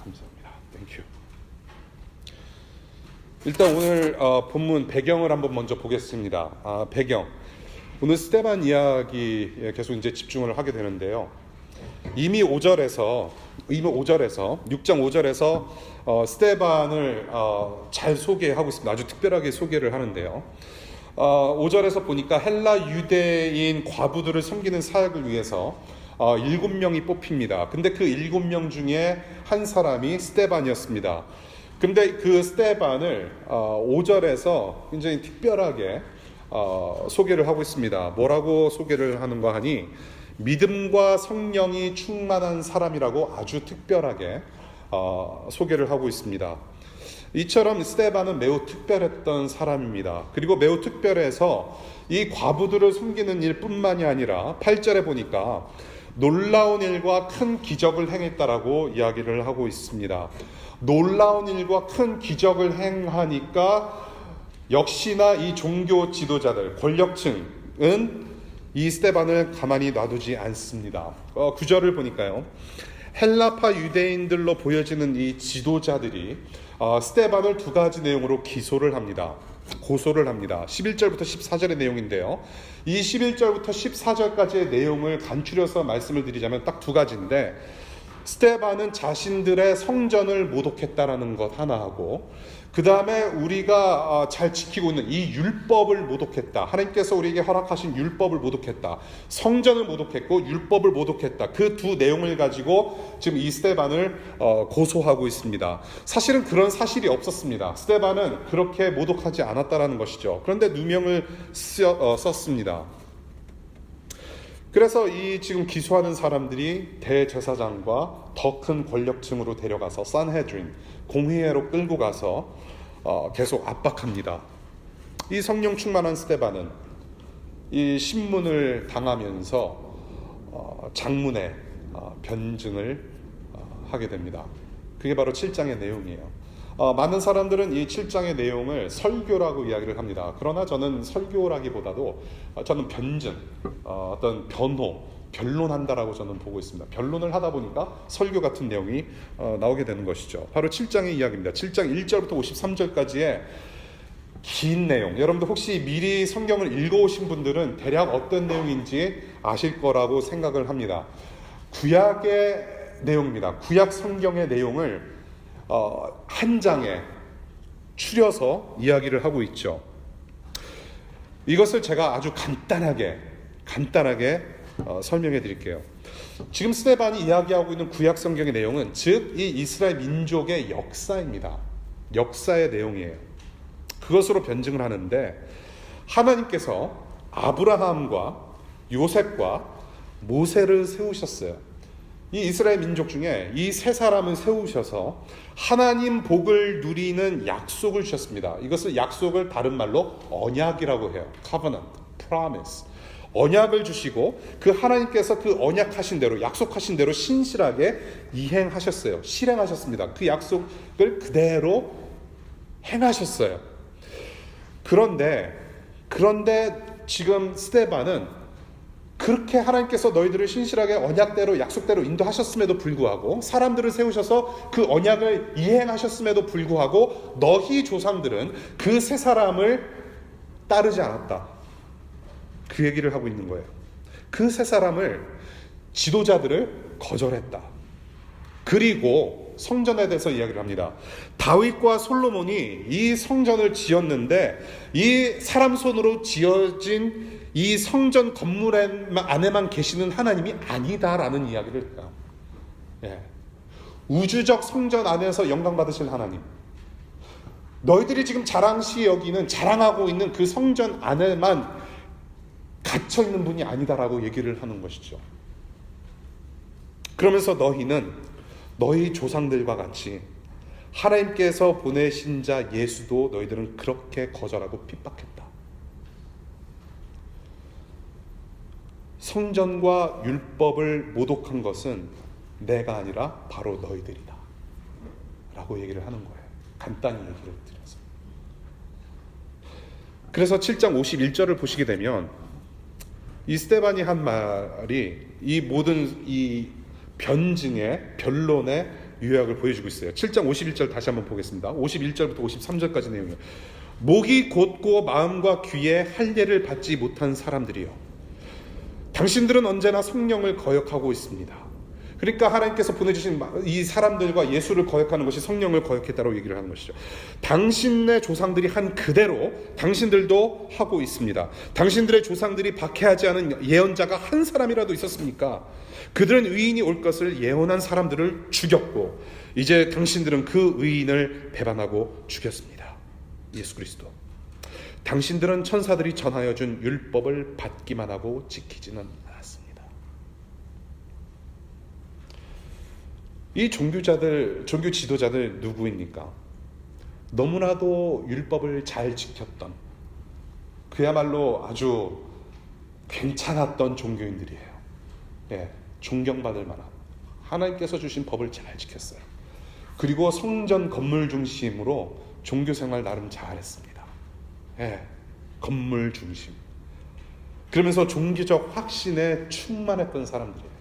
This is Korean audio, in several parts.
감사합니다. 땡큐. 일단 오늘 본문 배경을 한번 먼저 보겠습니다. 배경. 오늘 스데반 이야기에 계속 이제 집중을 하게 되는데요. 이미 5절에서 6장 5절에서 스데반을 잘 소개하고 있습니다. 아주 특별하게 소개를 하는데요. 5절에서 보니까 헬라 유대인 과부들을 섬기는 사역을 위해서 7명이 뽑힙니다. 근데 그 7명 중에 한 사람이 스데반이었습니다. 근데 그 스데반을 5절에서 굉장히 특별하게 소개를 하고 있습니다. 뭐라고 소개를 하는가 하니 믿음과 성령이 충만한 사람이라고 아주 특별하게 소개를 하고 있습니다. 이처럼 스데반은 매우 특별했던 사람입니다. 그리고 매우 특별해서 이 과부들을 섬기는 일뿐만이 아니라 8절에 보니까 놀라운 일과 큰 기적을 행했다라고 이야기를 하고 있습니다. 놀라운 일과 큰 기적을 행하니까 역시나 이 종교 지도자들, 권력층은 이 스데반을 가만히 놔두지 않습니다. 9절을 보니까요. 헬라파 유대인들로 보여지는 이 지도자들이 스데반을 두 가지 내용으로 고소를 합니다. 11절부터 14절의 내용인데요. 이 11절부터 14절까지의 내용을 간추려서 말씀을 드리자면 딱 두 가지인데, 스데반은 자신들의 성전을 모독했다라는 것 하나하고, 그 다음에 우리가 잘 지키고 있는 이 율법을 모독했다. 하나님께서 우리에게 허락하신 율법을 모독했다. 성전을 모독했고 율법을 모독했다. 그 두 내용을 가지고 지금 이 스데반을 고소하고 있습니다. 사실은 그런 사실이 없었습니다. 스데반은 그렇게 모독하지 않았다라는 것이죠. 그런데 누명을 썼습니다. 그래서 이 지금 기소하는 사람들이 대제사장과 더 큰 권력층으로 데려가서 산헤드린 공회로 끌고 가서 계속 압박합니다. 이 성령 충만한 스데반은 이 신문을 당하면서 장문의 변증을 하게 됩니다. 그게 바로 7장의 내용이에요. 많은 사람들은 이 7장의 내용을 설교라고 이야기를 합니다. 그러나 저는 설교라기보다도 저는 변증, 어떤 변론한다라고 저는 보고 있습니다. 변론을 하다 보니까 설교 같은 내용이 나오게 되는 것이죠. 바로 7장의 이야기입니다. 7장 1절부터 53절까지의 긴 내용. 여러분들 혹시 미리 성경을 읽어오신 분들은 대략 어떤 내용인지 아실 거라고 생각을 합니다. 구약의 내용입니다. 구약 성경의 내용을 한 장에 추려서 이야기를 하고 있죠. 이것을 제가 아주 간단하게 설명해 드릴게요. 지금 스데반이 이야기하고 있는 구약 성경의 내용은 즉 이 이스라엘 민족의 역사입니다. 역사의 내용이에요. 그것으로 변증을 하는데, 하나님께서 아브라함과 요셉과 모세를 세우셨어요. 이 이스라엘 민족 중에 이 세 사람을 세우셔서 하나님 복을 누리는 약속을 주셨습니다. 이것을 약속을 다른 말로 언약이라고 해요. covenant, promise. 언약을 주시고 그 하나님께서 그 언약하신 대로, 약속하신 대로 신실하게 이행하셨어요. 실행하셨습니다. 그 약속을 그대로 행하셨어요. 그런데 지금 스데반은 그렇게 하나님께서 너희들을 신실하게 언약대로 약속대로 인도하셨음에도 불구하고, 사람들을 세우셔서 그 언약을 이행하셨음에도 불구하고 너희 조상들은 그 세 사람을 따르지 않았다. 그 얘기를 하고 있는 거예요. 그 세 사람을, 지도자들을 거절했다. 그리고 성전에 대해서 이야기를 합니다. 다윗과 솔로몬이 이 성전을 지었는데 이 사람 손으로 지어진 이 성전 건물 안에만 계시는 하나님이 아니다라는 이야기를 해요. 우주적 성전 안에서 영광 받으실 하나님, 너희들이 지금 자랑하고 있는 그 성전 안에만 갇혀 있는 분이 아니다라고 얘기를 하는 것이죠. 그러면서 너희는 너희 조상들과 같이 하나님께서 보내신 자 예수도 너희들은 그렇게 거절하고 핍박했다. 성전과 율법을 모독한 것은 내가 아니라 바로 너희들이다 라고 얘기를 하는 거예요. 간단히 얘기를 드려서. 그래서 7장 51절을 보시게 되면 이 스데반이 한 말이 이 모든 이 변론의 요약을 보여주고 있어요. 7장 51절 다시 한번 보겠습니다. 51절부터 53절까지 내용이에요. 목이 곧고 마음과 귀에 할례를 받지 못한 사람들이요, 당신들은 언제나 성령을 거역하고 있습니다. 그러니까 하나님께서 보내주신 이 사람들과 예수를 거역하는 것이 성령을 거역했다고 얘기를 하는 것이죠. 당신의 조상들이 한 그대로 당신들도 하고 있습니다. 당신들의 조상들이 박해하지 않은 예언자가 한 사람이라도 있었습니까? 그들은 의인이 올 것을 예언한 사람들을 죽였고, 이제 당신들은 그 의인을 배반하고 죽였습니다. 예수 그리스도. 당신들은 천사들이 전하여 준 율법을 받기만 하고 지키지는 않았습니다. 이 종교 지도자들 누구입니까? 너무나도 율법을 잘 지켰던, 그야말로 아주 괜찮았던 종교인들이에요. 예, 존경받을 만한, 하나님께서 주신 법을 잘 지켰어요. 그리고 성전 건물 중심으로 종교생활 나름 잘했습니다. 예, 건물 중심. 그러면서 종교적 확신에 충만했던 사람들이에요.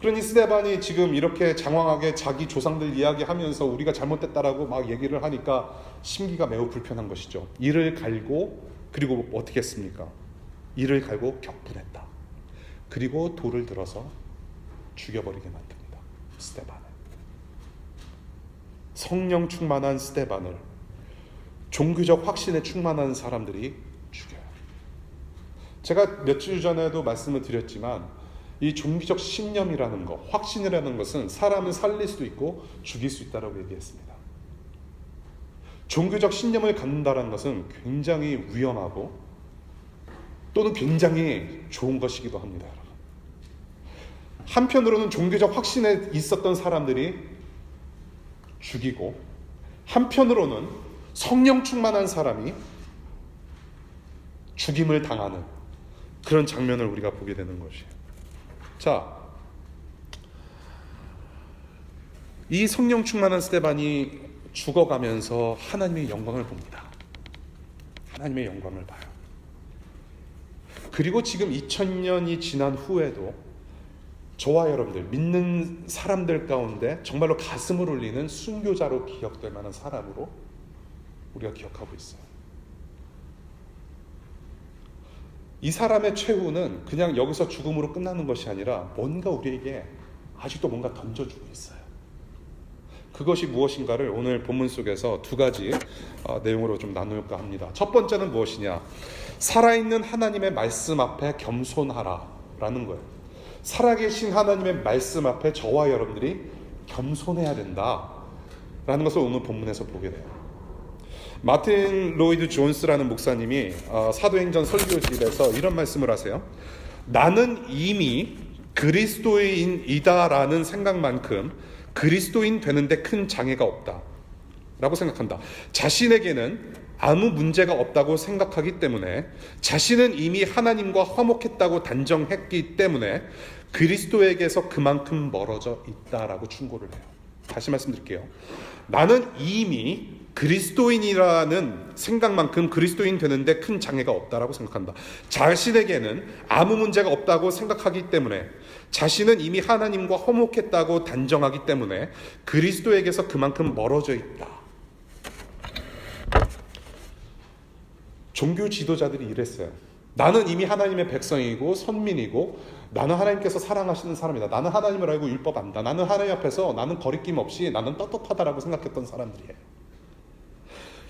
그러니 스데반이 지금 이렇게 장황하게 자기 조상들 이야기하면서 우리가 잘못됐다라고 막 얘기를 하니까 심기가 매우 불편한 것이죠. 이를 갈고, 그리고 어떻게 했습니까? 이를 갈고 격분했다. 그리고 돌을 들어서 죽여버리게 만듭니다. 스데반을. 성령 충만한 스데반을 종교적 확신에 충만한 사람들이 죽여요. 제가 몇 주 전에도 말씀을 드렸지만, 이 종교적 신념이라는 것, 확신이라는 것은 사람을 살릴 수도 있고 죽일 수 있다고 얘기했습니다. 종교적 신념을 갖는다는 것은 굉장히 위험하고 또는 굉장히 좋은 것이기도 합니다. 여러분. 한편으로는 종교적 확신에 있었던 사람들이 죽이고, 한편으로는 성령 충만한 사람이 죽임을 당하는 그런 장면을 우리가 보게 되는 것이에요. 자, 이 성령 충만한 스데반이 죽어가면서 하나님의 영광을 봅니다. 하나님의 영광을 봐요. 그리고 지금 2000년이 지난 후에도 저와 여러분들, 믿는 사람들 가운데 정말로 가슴을 울리는 순교자로 기억될 만한 사람으로 우리가 기억하고 있어요. 이 사람의 최후는 그냥 여기서 죽음으로 끝나는 것이 아니라 뭔가 우리에게 아직도 뭔가 던져주고 있어요. 그것이 무엇인가를 오늘 본문 속에서 두 가지 내용으로 좀 나눌까 합니다. 첫 번째는 무엇이냐? 살아있는 하나님의 말씀 앞에 겸손하라 라는 거예요. 살아계신 하나님의 말씀 앞에 저와 여러분들이 겸손해야 된다 라는 것을 오늘 본문에서 보게 돼요. 마틴 로이드 존스라는 목사님이 사도행전 설교집에서 이런 말씀을 하세요. 나는 이미 그리스도인이다라는 생각만큼 그리스도인 되는데 큰 장애가 없다 라고 생각한다. 자신에게는 아무 문제가 없다고 생각하기 때문에, 자신은 이미 하나님과 화목했다고 단정했기 때문에 그리스도에게서 그만큼 멀어져 있다라고 충고를 해요. 다시 말씀드릴게요. 나는 이미 그리스도인이라는 생각만큼 그리스도인 되는데 큰 장애가 없다라고 생각한다. 자신에게는 아무 문제가 없다고 생각하기 때문에, 자신은 이미 하나님과 화목했다고 단정하기 때문에 그리스도에게서 그만큼 멀어져 있다. 종교 지도자들이 이랬어요. 나는 이미 하나님의 백성이고 선민이고, 나는 하나님께서 사랑하시는 사람이다. 나는 하나님을 알고 율법 안다. 나는 하나님 앞에서 나는 거리낌 없이 나는 떳떳하다라고 생각했던 사람들이에요.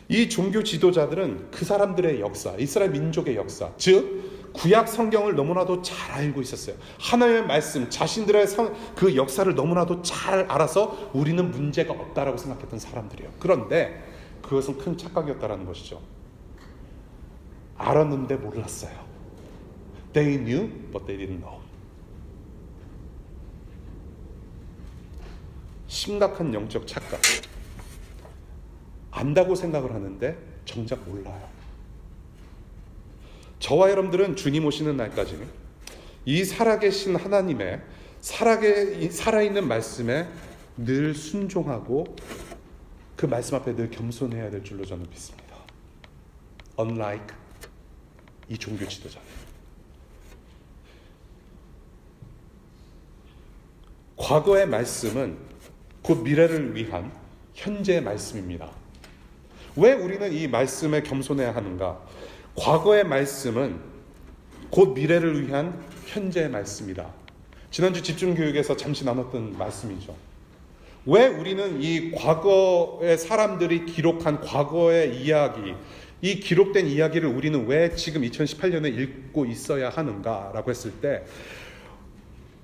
이 종교 지도자들은 그 사람들의 역사, 이스라엘 민족의 역사, 즉 구약 성경을 너무나도 잘 알고 있었어요. 하나님의 말씀, 자신들의 그 역사를 너무나도 잘 알아서 우리는 문제가 없다라고 생각했던 사람들이에요. 그런데 그것은 큰 착각이었다라는 것이죠. 알았는데 몰랐어요. They knew, but they didn't know. 심각한 영적 착각. 안다고 생각을 하는데 정작 몰라요. 저와 여러분들은 주님 오시는 날까지 이 살아계신 하나님의 살아있는 말씀에 늘 순종하고 그 말씀 앞에 늘 겸손해야 될 줄로 저는 믿습니다. Unlike 이 종교 지도자들. 과거의 말씀은 곧 미래를 위한 현재의 말씀입니다. 왜 우리는 이 말씀에 겸손해야 하는가? 과거의 말씀은 곧 미래를 위한 현재의 말씀이다. 지난주 집중교육에서 잠시 나눴던 말씀이죠. 왜 우리는 이 과거의 사람들이 기록한 과거의 이야기, 이 기록된 이야기를 우리는 왜 지금 2018년에 읽고 있어야 하는가라고 했을 때,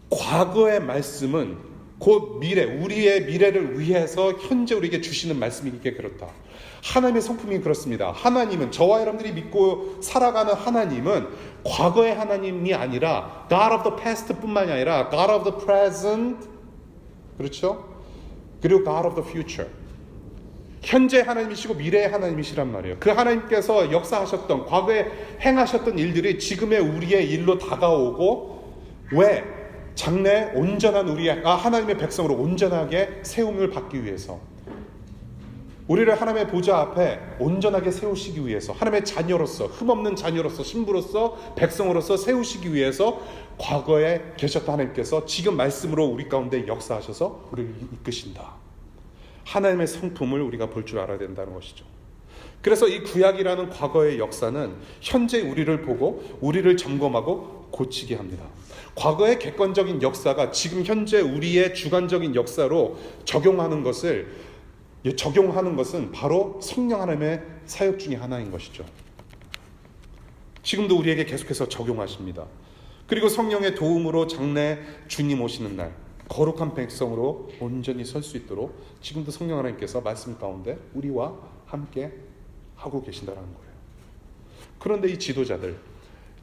과거의 말씀은 곧 미래, 우리의 미래를 위해서 현재 우리에게 주시는 말씀이기에 그렇다. 하나님의 성품이 그렇습니다. 하나님은, 저와 여러분들이 믿고 살아가는 하나님은 과거의 하나님이 아니라 God of the past 뿐만이 아니라 God of the present, 그렇죠? 그리고 God of the future, 현재 하나님이시고 미래의 하나님이시란 말이에요. 그 하나님께서 역사하셨던, 과거에 행하셨던 일들이 지금의 우리의 일로 다가오고, 왜? 장래 온전한 하나님의 백성으로 온전하게 세움을 받기 위해서, 우리를 하나님의 보좌 앞에 온전하게 세우시기 위해서, 하나님의 자녀로서, 흠없는 자녀로서, 신부로서, 백성으로서 세우시기 위해서 과거에 계셨던 하나님께서 지금 말씀으로 우리 가운데 역사하셔서 우리를 이끄신다. 하나님의 성품을 우리가 볼 줄 알아야 된다는 것이죠. 그래서 이 구약이라는 과거의 역사는 현재 우리를 보고 우리를 점검하고 고치게 합니다. 과거의 객관적인 역사가 지금 현재 우리의 주관적인 역사로 적용하는 것은 바로 성령 하나님의 사역 중에 하나인 것이죠. 지금도 우리에게 계속해서 적용하십니다. 그리고 성령의 도움으로 장래 주님 오시는 날 거룩한 백성으로 온전히 설 수 있도록 지금도 성령 하나님께서 말씀 가운데 우리와 함께 하고 계신다는 거예요. 그런데 이 지도자들,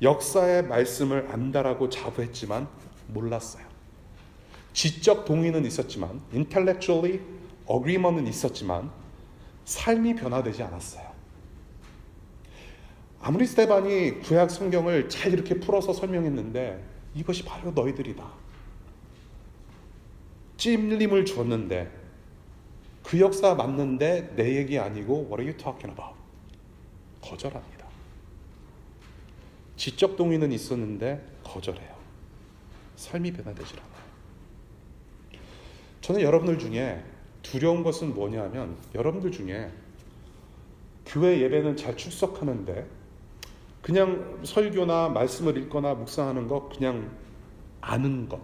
역사의 말씀을 안다라고 자부했지만 몰랐어요. 지적 동의는 있었지만, intellectually agreement은 있었지만 삶이 변화되지 않았어요. 아무리 스데반이 구약 성경을 잘 이렇게 풀어서 설명했는데, 이것이 바로 너희들이다, 찔림을 줬는데, 그 역사 맞는데 내 얘기 아니고 What are you talking about? 거절합니다. 지적 동의는 있었는데 거절해요. 삶이 변화되질 않아요. 저는 여러분들 중에 두려운 것은 뭐냐면, 여러분들 중에 교회 예배는 잘 출석하는데 그냥 설교나 말씀을 읽거나 묵상하는 거 그냥 아는 것,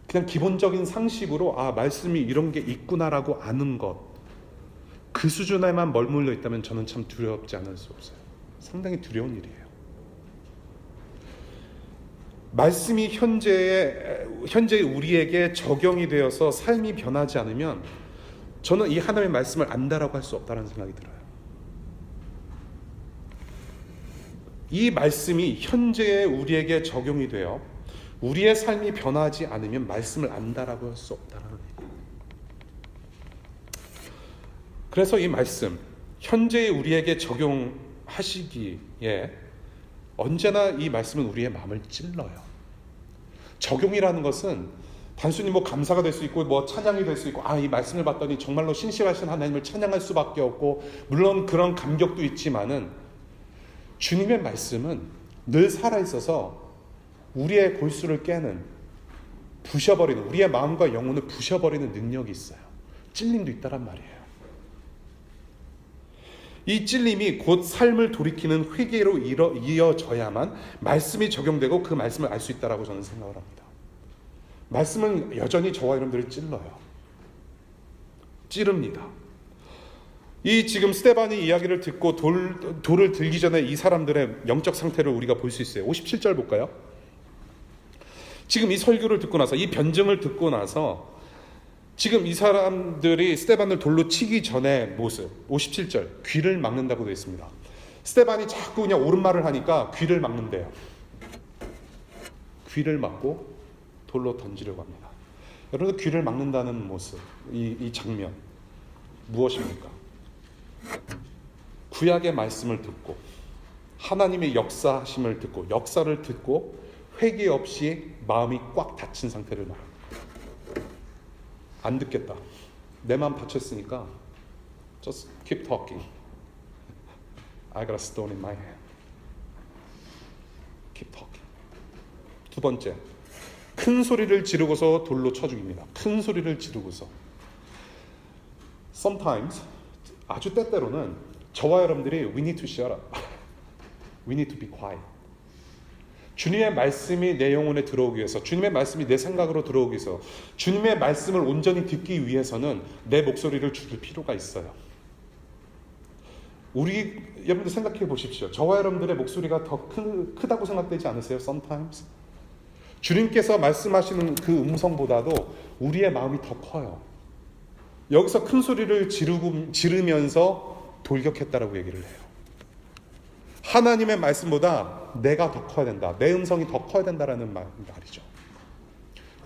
그냥 기본적인 상식으로 말씀이 이런 게 있구나라고 아는 것, 그 수준에만 머물러 있다면 저는 참 두렵지 않을 수 없어요. 상당히 두려운 일이에요. 말씀이 현재 우리에게 적용이 되어서 삶이 변하지 않으면 저는 이 하나님의 말씀을 안다라고 할 수 없다는 생각이 들어요. 이 말씀이 현재의 우리에게 적용이 되어 우리의 삶이 변하지 않으면 말씀을 안다라고 할 수 없다는 얘기예요. 그래서 이 말씀, 현재의 우리에게 적용하시기에 언제나 이 말씀은 우리의 마음을 찔러요. 적용이라는 것은 단순히 감사가 될 수 있고 찬양이 될 수 있고, 이 말씀을 봤더니 정말로 신실하신 하나님을 찬양할 수밖에 없고, 물론 그런 감격도 있지만은 주님의 말씀은 늘 살아있어서 우리의 골수를 깨는, 부셔버리는, 우리의 마음과 영혼을 부셔버리는 능력이 있어요. 찔림도 있다란 말이에요. 이 찔림이 곧 삶을 돌이키는 회개로 이어져야만 말씀이 적용되고 그 말씀을 알 수 있다라고 저는 생각을 합니다. 말씀은 여전히 저와 여러분들을 찌릅니다. 이 지금 스데반이 이야기를 듣고 돌을 들기 전에 이 사람들의 영적 상태를 우리가 볼 수 있어요. 57절 볼까요? 지금 이 설교를 듣고 나서, 이 변증을 듣고 나서 지금 이 사람들이 스데반을 돌로 치기 전의 모습, 57절, 귀를 막는다고 되어 있습니다. 스데반이 자꾸 그냥 옳은 말을 하니까 귀를 막는데요. 귀를 막고 돌로 던지려고 합니다. 여러분, 귀를 막는다는 모습, 이 장면 무엇입니까? 구약의 말씀을 듣고 하나님의 역사하심을 듣고 역사를 듣고 회개 없이 마음이 꽉 닫힌 상태를 말합니다. 안 듣겠다, 내 마음 닫혔으니까 just keep talking. I got a stone in my hand. Keep talking. 두 번째, 큰 소리를 지르고서 돌로 쳐 죽입니다. 큰 소리를 지르고서. Sometimes, 아주 때때로는 저와 여러분들이 we need to shut up. We need to be quiet. 주님의 말씀이 내 영혼에 들어오기 위해서, 주님의 말씀이 내 생각으로 들어오기 위해서, 주님의 말씀을 온전히 듣기 위해서는 내 목소리를 줄일 필요가 있어요. 우리 여러분들 생각해 보십시오. 저와 여러분들의 목소리가 더 크다고 생각되지 않으세요? Sometimes. 주님께서 말씀하시는 그 음성보다도 우리의 마음이 더 커요. 여기서 큰 소리를 지르면서 돌격했다라고 얘기를 해요. 하나님의 말씀보다 내가 더 커야 된다. 내 음성이 더 커야 된다라는 말이죠.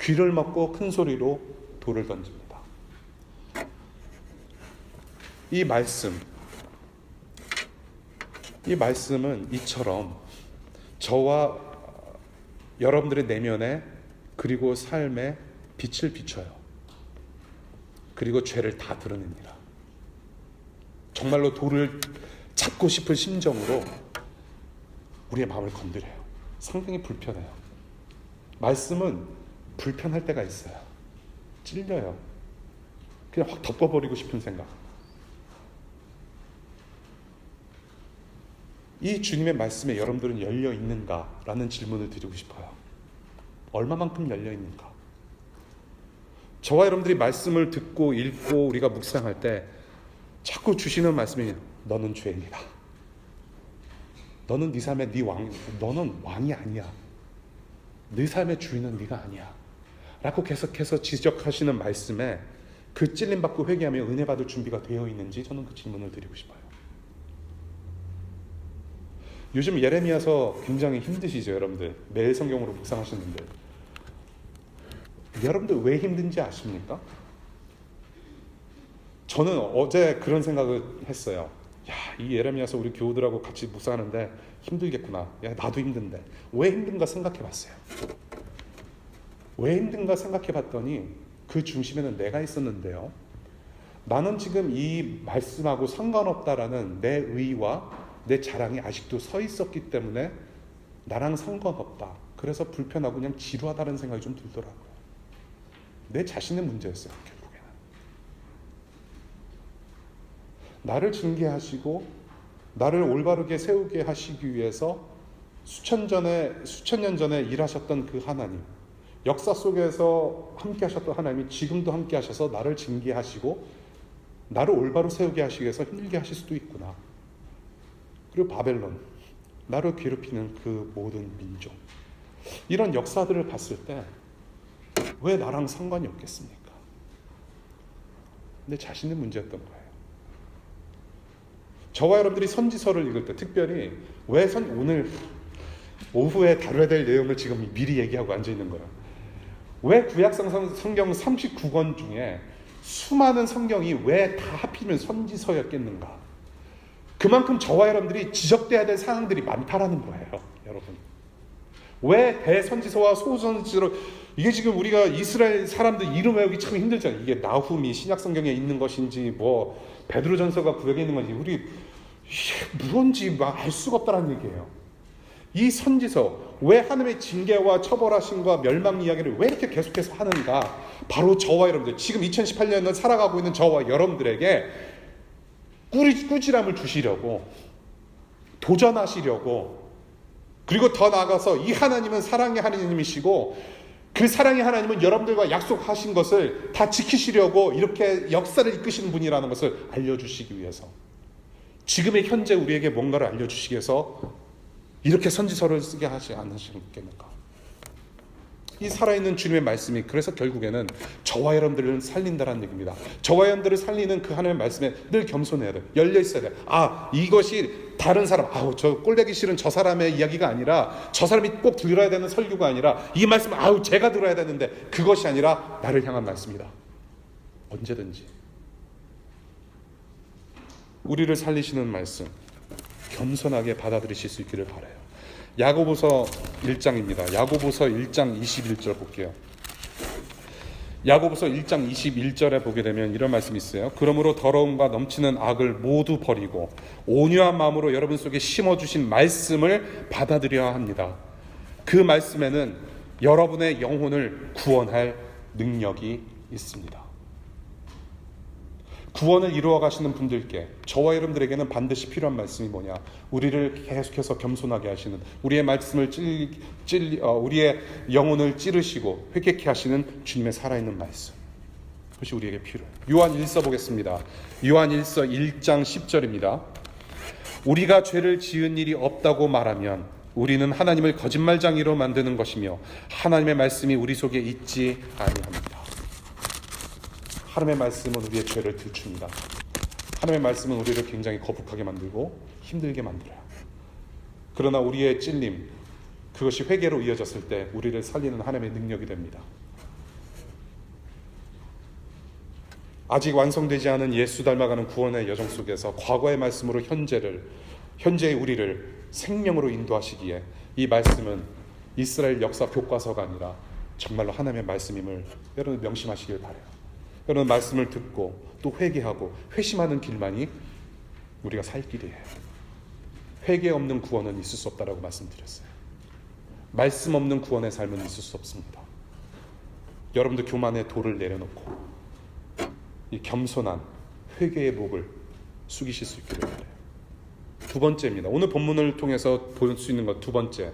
귀를 먹고 큰 소리로 돌을 던집니다. 이 말씀은 이처럼 저와 여러분들의 내면에 그리고 삶에 빛을 비춰요. 그리고 죄를 다 드러냅니다. 정말로 돌을 잡고 싶은 심정으로 우리의 마음을 건드려요. 상당히 불편해요. 말씀은 불편할 때가 있어요. 찔려요. 그냥 확 덮어버리고 싶은 생각. 이 주님의 말씀에 여러분들은 열려 있는가라는 질문을 드리고 싶어요. 얼마만큼 열려 있는가? 저와 여러분들이 말씀을 듣고 읽고 우리가 묵상할 때 자꾸 주시는 말씀이 너는 죄인이다. 너는 네 삶의 너는 왕이 아니야. 네 삶의 주인은 네가 아니야. 라고 계속해서 지적하시는 말씀에 그 찔림받고 회개하며 은혜 받을 준비가 되어 있는지 저는 그 질문을 드리고 싶어요. 요즘 예레미야서 굉장히 힘드시죠, 여러분들? 매일 성경으로 묵상하시는 분들. 여러분들 왜 힘든지 아십니까? 저는 어제 그런 생각을 했어요. 야, 이 예레미야서 우리 교우들하고 같이 묵상하는데 힘들겠구나. 야, 나도 힘든데. 왜 힘든가 생각해 봤어요. 왜 힘든가 생각해 봤더니 그 중심에는 내가 있었는데요. 나는 지금 이 말씀하고 상관없다라는 내 의와 내 자랑이 아직도 서 있었기 때문에 나랑 상관없다. 그래서 불편하고 그냥 지루하다는 생각이 좀 들더라고요. 내 자신의 문제였어요, 결국에는. 나를 징계하시고 나를 올바르게 세우게 하시기 위해서 수천 년 전에 일하셨던 그 하나님, 역사 속에서 함께 하셨던 하나님이 지금도 함께 하셔서 나를 징계하시고 나를 올바로 세우게 하시기 위해서 힘들게 하실 수도 있구나. 그리고 바벨론, 나를 괴롭히는 그 모든 민족, 이런 역사들을 봤을 때 왜 나랑 상관이 없겠습니까? 내 자신의 문제였던 거예요. 저와 여러분들이 선지서를 읽을 때 특별히 오늘 오후에 다뤄야 될 내용을 지금 미리 얘기하고 앉아있는 거예요. 왜 구약성경 39권 중에 수많은 성경이 왜 다 하필이면 선지서였겠는가? 그만큼 저와 여러분들이 지적돼야 될 사항들이 많다라는 거예요, 여러분. 왜 대선지서와 소선지서로, 이게 지금 우리가 이스라엘 사람들 이름 외우기 참 힘들잖아요. 이게 나훔이 신약 성경에 있는 것인지 뭐 베드로전서가 구약에 있는 건지 우리 뭔지 알 수가 없다는 얘기예요. 이 선지서, 왜 하나님의 징계와 처벌하심과 멸망 이야기를 왜 이렇게 계속해서 하는가? 바로 저와 여러분들, 지금 2018년을 살아가고 있는 저와 여러분들에게 꾸지람을 주시려고, 도전하시려고, 그리고 더 나아가서 이 하나님은 사랑의 하나님이시고 그 사랑의 하나님은 여러분들과 약속하신 것을 다 지키시려고 이렇게 역사를 이끄시는 분이라는 것을 알려주시기 위해서, 지금의 현재 우리에게 뭔가를 알려주시기 위해서 이렇게 선지서를 쓰게 하지 않으시겠는가? 이 살아있는 주님의 말씀이 그래서 결국에는 저와 여러분들을 살린다는 얘기입니다. 저와 여러분들을 살리는 그 하나님의 말씀에 늘 겸손해야 돼요. 열려 있어야 돼요. 이것이 다른 사람, 저 꼴보기 싫은 저 사람의 이야기가 아니라, 저 사람이 꼭 들어야 되는 설교가 아니라, 이 말씀은 제가 들어야 되는데, 그것이 아니라 나를 향한 말씀이다. 언제든지 우리를 살리시는 말씀 겸손하게 받아들이실 수 있기를 바라요. 야고보서 1장입니다. 야고보서 1장 21절 볼게요. 야고보서 1장 21절에 보게 되면 이런 말씀이 있어요. 그러므로 더러움과 넘치는 악을 모두 버리고 온유한 마음으로 여러분 속에 심어주신 말씀을 받아들여야 합니다. 그 말씀에는 여러분의 영혼을 구원할 능력이 있습니다. 구원을 이루어 가시는 분들께, 저와 여러분들에게는 반드시 필요한 말씀이 뭐냐? 우리를 계속해서 겸손하게 하시는, 우리의 말씀을 우리의 영혼을 찌르시고 회개케 하시는 주님의 살아있는 말씀, 그것이 우리에게 필요해요. 요한 1서 보겠습니다. 요한 1서 1장 10절입니다. 우리가 죄를 지은 일이 없다고 말하면 우리는 하나님을 거짓말쟁이로 만드는 것이며 하나님의 말씀이 우리 속에 있지 아니합니다. 하나님의 말씀은 우리의 죄를 들춥니다. 하나님의 말씀은 우리를 굉장히 거북하게 만들고 힘들게 만들어요. 그러나 우리의 찔림, 그것이 회개로 이어졌을 때 우리를 살리는 하나님의 능력이 됩니다. 아직 완성되지 않은 예수 닮아가는 구원의 여정 속에서 과거의 말씀으로 현재의 우리를 생명으로 인도하시기에 이 말씀은 이스라엘 역사 교과서가 아니라 정말로 하나님의 말씀임을 여러분 명심하시길 바라요. 여러분 말씀을 듣고 또 회개하고 회심하는 길만이 우리가 살 길이에요. 회개 없는 구원은 있을 수 없다라고 말씀드렸어요. 말씀 없는 구원의 삶은 있을 수 없습니다. 여러분들 교만의 돌을 내려놓고 이 겸손한 회개의 목을 숙이실 수 있기를 바라요. 두 번째입니다. 오늘 본문을 통해서 볼 수 있는 것 두 번째,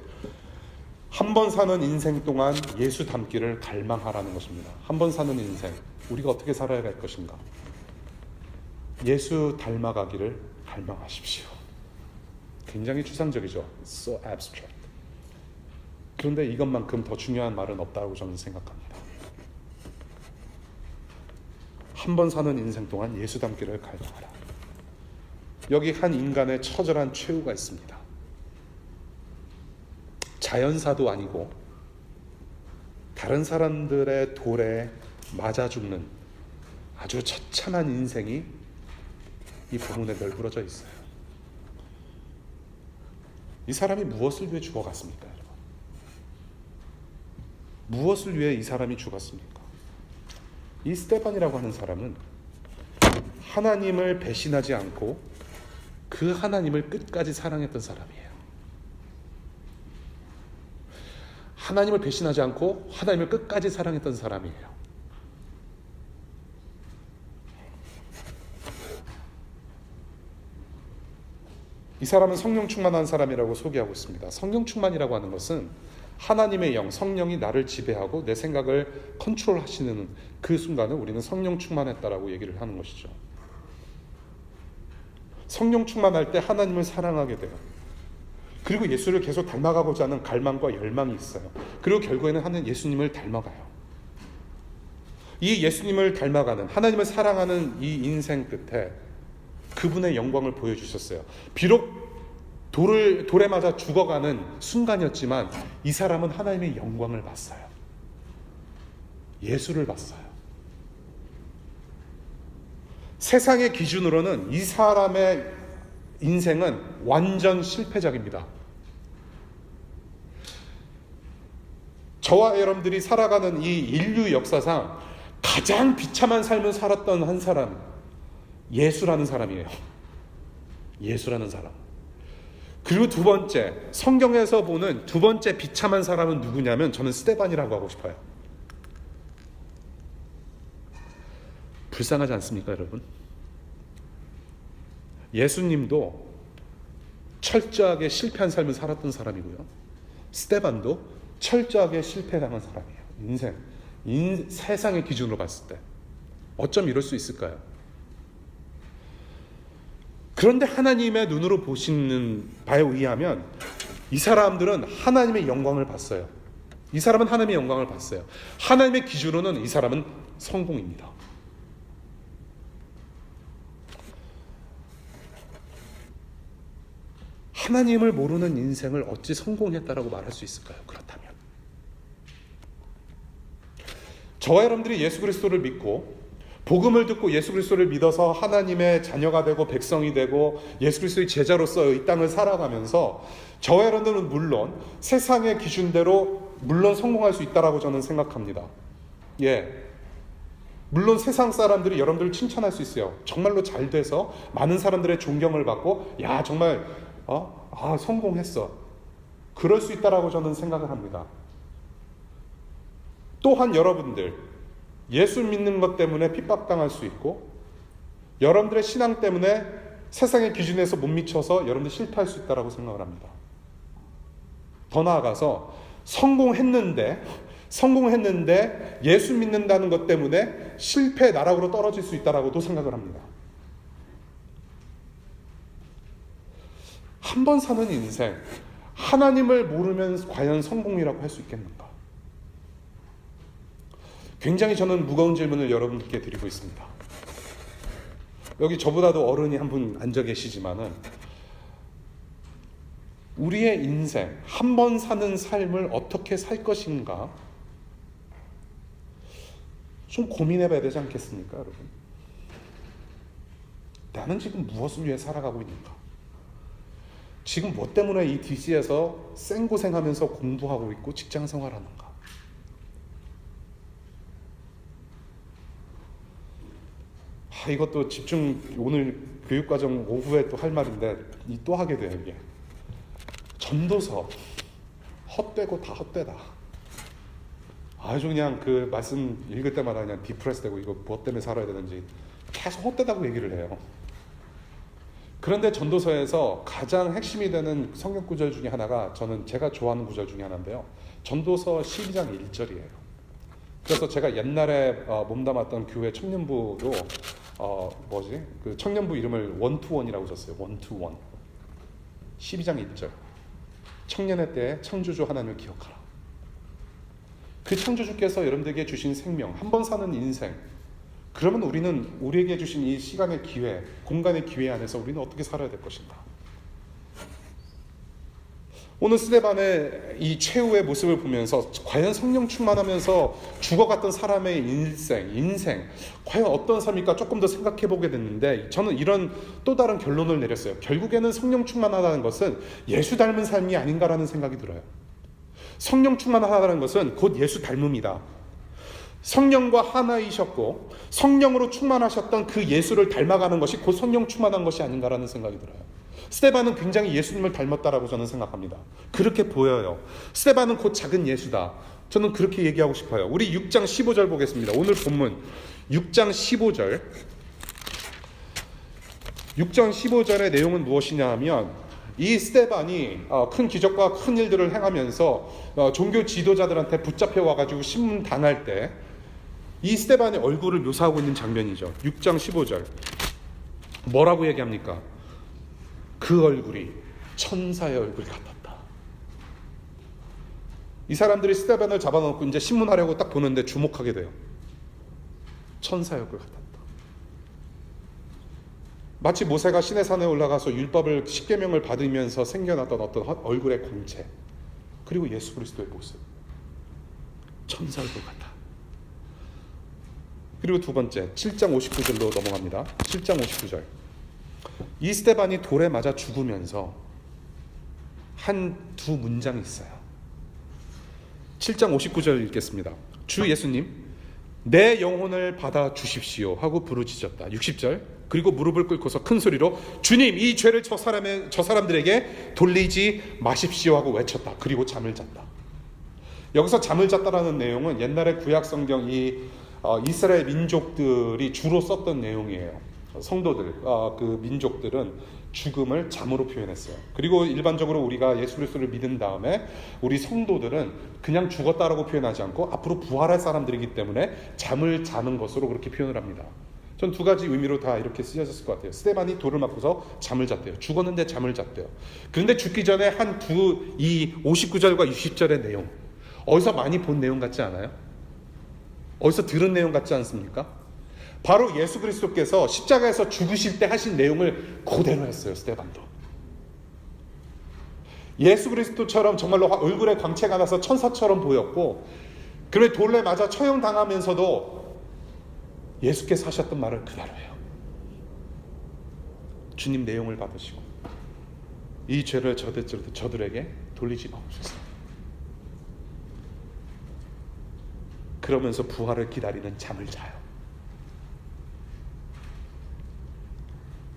한 번 사는 인생 동안 예수 닮기를 갈망하라는 것입니다. 한 번 사는 인생, 우리가 어떻게 살아야 할 것인가? 예수 닮아가기를 갈망하십시오. 굉장히 추상적이죠. So abstract. 그런데 이것만큼 더 중요한 말은 없다고 저는 생각합니다. 한 번 사는 인생 동안 예수 닮기를 갈망하라. 여기 한 인간의 처절한 최후가 있습니다. 자연사도 아니고 다른 사람들의 돌에 맞아 죽는 아주 처참한 인생이 이 본문에 널브러져 있어요. 이 사람이 무엇을 위해 죽어갔습니까, 여러분? 무엇을 위해 이 사람이 죽었습니까? 이 스데반이라고 하는 사람은 하나님을 배신하지 않고 그 하나님을 끝까지 사랑했던 사람이에요. 하나님을 배신하지 않고 하나님을 끝까지 사랑했던 사람이에요. 이 사람은 성령 충만한 사람이라고 소개하고 있습니다. 성령 충만이라고 하는 것은 하나님의 영, 성령이 나를 지배하고 내 생각을 컨트롤하시는 그 순간을 우리는 성령 충만했다라고 얘기를 하는 것이죠. 성령 충만할 때 하나님을 사랑하게 돼요. 그리고 예수를 계속 닮아가고자 하는 갈망과 열망이 있어요. 그리고 결국에는 하나님 예수님을 닮아가요. 이 예수님을 닮아가는, 하나님을 사랑하는 이 인생 끝에 그분의 영광을 보여주셨어요. 비록 돌에 맞아 죽어가는 순간이었지만 이 사람은 하나님의 영광을 봤어요. 예수를 봤어요. 세상의 기준으로는 이 사람의 인생은 완전 실패작입니다. 저와 여러분들이 살아가는 이 인류 역사상 가장 비참한 삶을 살았던 한 사람, 예수라는 사람이에요. 예수라는 사람. 그리고 두 번째, 성경에서 보는 두 번째 비참한 사람은 누구냐면 저는 스데반이라고 하고 싶어요. 불쌍하지 않습니까, 여러분? 예수님도 철저하게 실패한 삶을 살았던 사람이고요. 스데반도 철저하게 실패당한 사람이에요. 세상의 기준으로 봤을 때. 어쩜 이럴 수 있을까요? 그런데 하나님의 눈으로 보시는 바에 의하면 이 사람들은 하나님의 영광을 봤어요. 이 사람은 하나님의 영광을 봤어요. 하나님의 기준으로는 이 사람은 성공입니다. 하나님을 모르는 인생을 어찌 성공했다라고 말할 수 있을까요? 그렇다면 저와 여러분들이 예수 그리스도를 믿고 복음을 듣고 예수 그리스도를 믿어서 하나님의 자녀가 되고 백성이 되고 예수 그리스도의 제자로서 이 땅을 살아가면서 저와 여러분들은 물론 세상의 기준대로 물론 성공할 수 있다라고 저는 생각합니다. 물론 세상 사람들이 여러분들을 칭찬할 수 있어요. 정말로 잘 돼서 많은 사람들의 존경을 받고 야 정말 성공했어. 그럴 수 있다라고 저는 생각을 합니다. 또한 여러분들 예수 믿는 것 때문에 핍박당할 수 있고, 여러분들의 신앙 때문에 세상의 기준에서 못 미쳐서 여러분들 실패할 수 있다고 생각을 합니다. 더 나아가서 성공했는데 예수 믿는다는 것 때문에 실패의 나락으로 떨어질 수 있다고도 생각을 합니다. 한 번 사는 인생, 하나님을 모르면 과연 성공이라고 할 수 있겠는가? 굉장히 저는 무거운 질문을 여러분께 드리고 있습니다. 여기 저보다도 어른이 한 분 앉아 계시지만은, 우리의 인생, 한 번 사는 삶을 어떻게 살 것인가 좀 고민해 봐야 되지 않겠습니까, 여러분? 나는 지금 무엇을 위해 살아가고 있는가? 지금 뭐 때문에 이 DC에서 생고생하면서 공부하고 있고 직장 생활하는가? 이것도 집중, 오늘 교육과정 오후에 또 할 말인데 또 하게 돼요. 이게 전도서 헛되고 다 헛되다. 아주 그냥 그 말씀 읽을 때마다 그냥 디프레스 되고, 이거 뭐 때문에 살아야 되는지 계속 헛되다고 얘기를 해요. 그런데 전도서에서 가장 핵심이 되는 성경 구절 중에 하나가, 제가 좋아하는 구절 중에 하나인데요, 전도서 12장 1절이에요. 그래서 제가 옛날에 몸담았던 교회 청년부로 그 청년부 이름을 원투원이라고 줬어요. 원투원. 12장 1절. 청년의 때에 창조주 하나님을 기억하라. 그 창조주께서 여러분들에게 주신 생명, 한 번 사는 인생, 그러면 우리에게 주신 이 시간의 기회, 공간의 기회 안에서 우리는 어떻게 살아야 될 것인가? 오늘 스데반의 이 최후의 모습을 보면서 과연 성령 충만하면서 죽어갔던 사람의 인생 과연 어떤 삶일까 조금 더 생각해 보게 됐는데, 저는 이런 또 다른 결론을 내렸어요. 결국에는 성령 충만하다는 것은 예수 닮은 삶이 아닌가라는 생각이 들어요. 성령 충만하다는 것은 곧 예수 닮음이다. 성령과 하나이셨고 성령으로 충만하셨던 그 예수를 닮아가는 것이 곧 성령 충만한 것이 아닌가라는 생각이 들어요. 스데반은 굉장히 예수님을 닮았다라고 저는 생각합니다. 그렇게 보여요. 스데반은 곧 작은 예수다. 저는 그렇게 얘기하고 싶어요. 우리 6장 15절 보겠습니다. 오늘 본문 6장 15절. 6장 15절의 내용은 무엇이냐 하면, 이 스데반이 큰 기적과 큰 일들을 행하면서 종교 지도자들한테 붙잡혀 와가지고 신문 당할 때 이 스데반의 얼굴을 묘사하고 있는 장면이죠. 6장 15절. 뭐라고 얘기합니까? 그 얼굴이 천사의 얼굴 같았다. 이 사람들이 스데반을 잡아놓고 이제 신문하려고 딱 보는데 주목하게 돼요. 천사의 얼굴 같았다. 마치 모세가 시내산에 올라가서 율법을 10계명을 받으면서 생겨났던 어떤 얼굴의 광채, 그리고 예수 그리스도의 모습, 천사 얼굴 같아. 그리고 두 번째, 7장 59절로 넘어갑니다. 7장 59절. 이 스데반이 돌에 맞아 죽으면서 두 문장이 있어요. 7장 59절 읽겠습니다. 주 예수님, 내 영혼을 받아 주십시오 하고 부르짖었다. 60절. 그리고 무릎을 꿇고서 큰 소리로 주님, 이 죄를 저 사람들에게 돌리지 마십시오 하고 외쳤다. 그리고 잠을 잤다. 여기서 잠을 잤다라는 내용은 옛날에 구약 성경 이스라엘 민족들이 주로 썼던 내용이에요. 성도들, 그 민족들은 죽음을 잠으로 표현했어요. 그리고 일반적으로 우리가 예수 그리스도를 믿은 다음에 우리 성도들은 그냥 죽었다라고 표현하지 않고 앞으로 부활할 사람들이기 때문에 잠을 자는 것으로 그렇게 표현을 합니다. 전 두 가지 의미로 다 이렇게 쓰여졌을 것 같아요. 스데반이 돌을 맞고서 잠을 잤대요. 죽었는데 잠을 잤대요. 그런데 죽기 전에 이 59절과 60절의 내용, 어디서 많이 본 내용 같지 않아요? 어디서 들은 내용 같지 않습니까? 바로 예수 그리스도께서 십자가에서 죽으실 때 하신 내용을 그대로 했어요. 스데반도. 예수 그리스도처럼 정말로 얼굴에 광채가 나서 천사처럼 보였고, 그런데 돌에 맞아 처형당하면서도 예수께서 하셨던 말을 그대로 해요. 주님, 내용을 받으시고 이 죄를 저들에게 돌리지 마옵소서. 그러면서 부활을 기다리는 잠을 자요.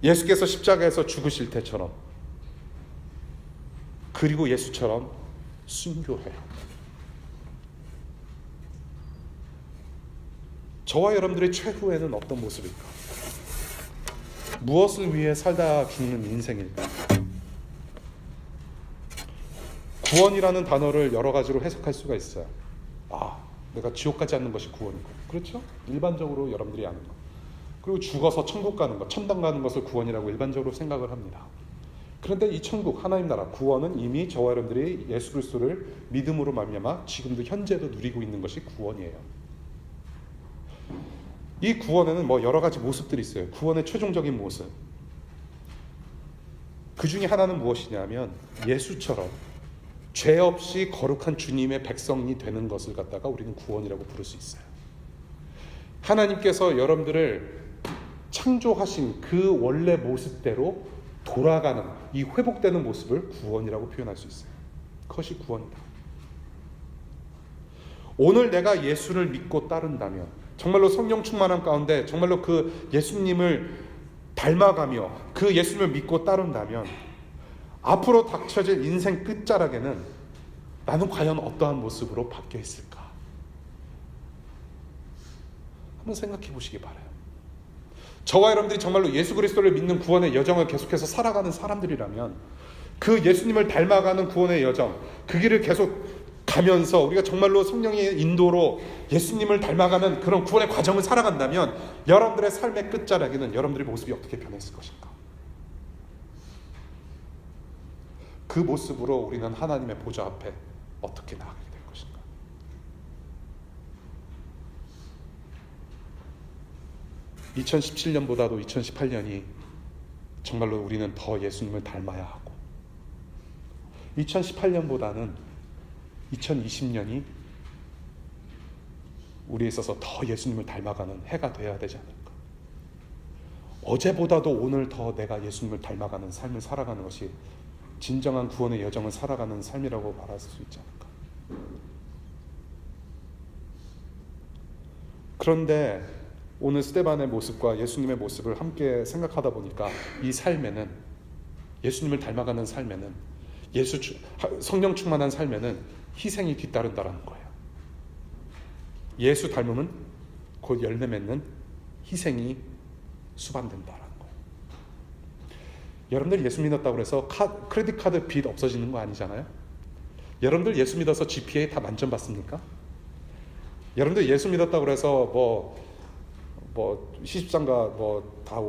예수께서 십자가에서 죽으실 때처럼, 그리고 예수처럼 순교해요. 저와 여러분들의 최후에는 어떤 모습일까? 무엇을 위해 살다 죽는 인생일까? 구원이라는 단어를 여러 가지로 해석할 수가 있어요. 내가 지옥 가지 않는 것이 구원이고, 그렇죠? 일반적으로 여러분들이 아는 거. 그리고 죽어서 천국 가는 것, 천당 가는 것을 구원이라고 일반적으로 생각을 합니다. 그런데 이 천국, 하나님 나라, 구원은 이미 저와 여러분들이 예수 그리스도를 믿음으로 말미암아 지금도 현재도 누리고 있는 것이 구원이에요. 이 구원에는 여러 가지 모습들이 있어요. 구원의 최종적인 모습. 그 중에 하나는 무엇이냐면 예수처럼 죄 없이 거룩한 주님의 백성이 되는 것을 갖다가 우리는 구원이라고 부를 수 있어요. 하나님께서 여러분들을 창조하신 그 원래 모습대로 돌아가는, 이 회복되는 모습을 구원이라고 표현할 수 있어요. 그것이 구원이다. 오늘 내가 예수를 믿고 따른다면, 정말로 성령 충만함 가운데 정말로 그 예수님을 닮아가며 그 예수님을 믿고 따른다면, 앞으로 닥쳐질 인생 끝자락에는 나는 과연 어떠한 모습으로 바뀌어 있을까? 한번 생각해 보시기 바라요. 저와 여러분들이 정말로 예수 그리스도를 믿는 구원의 여정을 계속해서 살아가는 사람들이라면, 그 예수님을 닮아가는 구원의 여정, 그 길을 계속 가면서 우리가 정말로 성령의 인도로 예수님을 닮아가는 그런 구원의 과정을 살아간다면, 여러분들의 삶의 끝자락에는 여러분들의 모습이 어떻게 변했을 것인가? 그 모습으로 우리는 하나님의 보좌 앞에 어떻게 나아가게 될 것인가? (2017년보다도) 2018년이 정말로 우리는 더 예수님을 닮아야 하고, 2018년보다는 2020년이 우리에 있어서 더 예수님을 닮아가는 해가 되어야 되지 않을까? 어제보다도 오늘 더 내가 예수님을 닮아가는 삶을 살아가는 것이 진정한 구원의 여정을 살아가는 삶이라고 말할 수 있지 않을까? 그런데 오늘 스데반의 모습과 예수님의 모습을 함께 생각하다 보니까 이 삶에는, 예수님을 닮아가는 삶에는, 성령 충만한 삶에는 희생이 뒤따른다라는 거예요. 예수 닮음은 곧 열매 맺는 희생이 수반된다라는 거예요. 여러분들 예수 믿었다고 해서 크레딧 카드 빚 없어지는 거 아니잖아요. 여러분들 예수 믿어서 GPA 다 만점 받습니까? 여러분들 예수 믿었다고 해서 시집장가 다